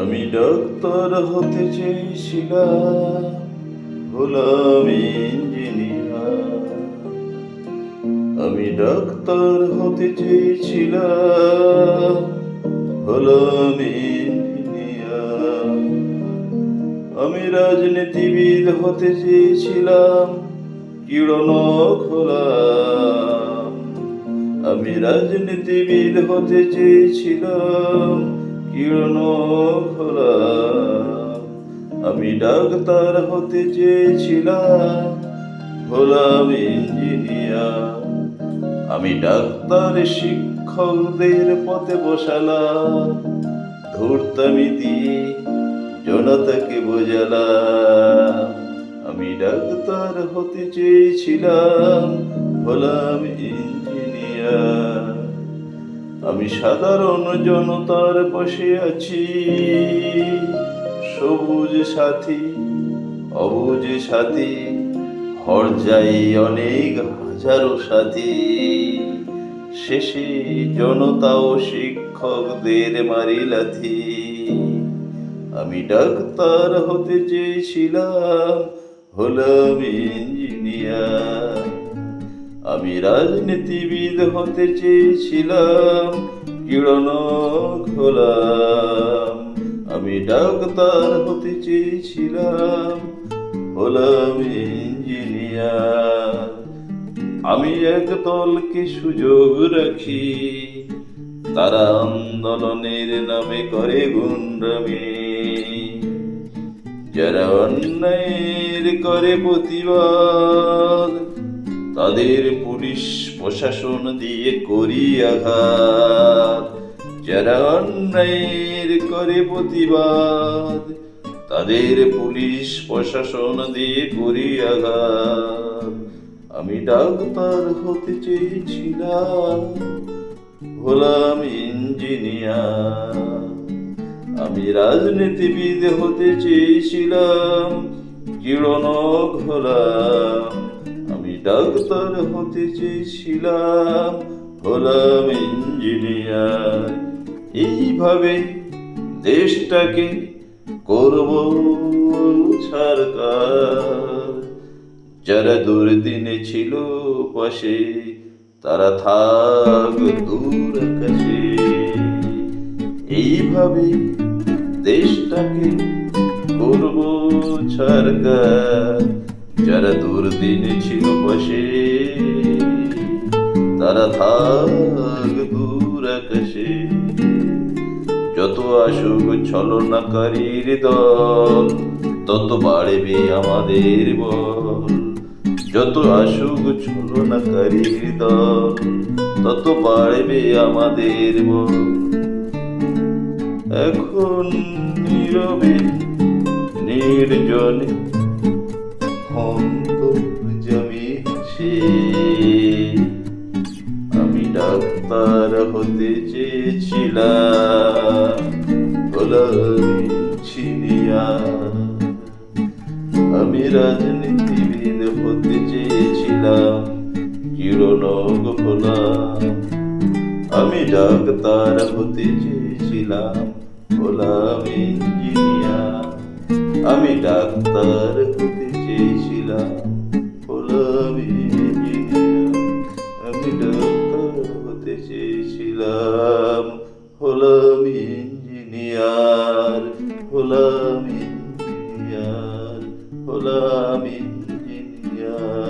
আমি ডাক্তার হতে চেয়েছিলাম, হলাম ইঞ্জিনিয়ার। আমি ডাক্তার হতে চেয়েছিলাম, হলাম ইঞ্জিনিয়ার। আমি রাজনীতিবিদ হতে চেয়েছিলাম, কিড়নক হলাম। আমি রাজনীতিবিদ হতে চেয়েছিলাম, কিড়নক হলাম। আমি ডাক্তার হতে চেয়েছিলাম, হলাম ইঞ্জিনিয়ার। আমি ডাক্তার শিক্ষকদের পথে বসালাম, ধূর্তামি দিয়ে জনতাকে বোঝালাম। আমি ডাক্তার হতে চেয়েছিলাম, হলাম ইঞ্জিনিয়ার। আমি সাধারণ জনতার পাশে আছি, সবুজ সাথী অবুজ সাথী, হরজাই অনেক হাজারো সাথী। শেষে জনতা ও শিক্ষকদের মারি লাথি। আমি ডাক্তার হতে চেয়েছিলাম, হলাম ইঞ্জিনিয়ার। আমি রাজনীতিবিদ হতে চেয়েছিলাম, কিড়নক হলাম। আমি ডাক্তার হতে চেয়েছিলাম, হলাম ইঞ্জিনিয়ার। আমি এক দলকে সুযোগ রাখি, তারা আন্দোলনের নামে করে গুন্ডামি। যারা অন্যায়ের করে প্রতিবাদ, তাদের পুলিশ প্রশাসন দিয়ে করি আঘাত। যারা অন্যায়ের করে প্রতিবাদ, তাদের পুলিশ প্রশাসন দিয়ে করি আঘাত। আমি ডাক্তার হতে চেয়েছিলাম, হলাম ইঞ্জিনিয়ার। আমি রাজনীতিবিদ হতে চেয়েছিলাম, কিড়নক হলাম। আমি ডাক্তার হতে চেয়েছিলাম, হলাম ইঞ্জিনিয়ার। এইভাবে দেশটাকে করব সরকার। যারা দুর্দিনে ছিল পাশে, তারা থাক দূর আকাশে। এইভাবে দেশটাকে করব সরকার। যারা দুর্দিনে ছিল পাশে, তারা থাক দূর আকাশে। যত আসুক ছলনাকারীর দল, তত বাড়বে আমাদের বল। যত আসুক ছলনাকারীর দল, তত বাড়বে আমাদের বল। এখন নীরবে নির্জনে অন্তর্যামী হাসে। আমি ডাক্তার হতে চেয়েছিলাম, হলাম ইঞ্জিনিয়ার। আমি রাজনীতিবিদ হতে চেয়েছিলাম, কিড়নক হলাম। আমি ডাক্তার হতে চেয়েছিলাম, হলাম ইঞ্জিনিয়ার। আমি ডাক্তার হতে চেয়েছিলাম, হলাম ইঞ্জিনিয়ার। আমি ডাক্তার হতে চেয়েছিলাম, হলাম ইঞ্জিনিয়ার। হলাম ইঞ্জিনিয়ার, হলাম ইঞ্জিনিয়ার।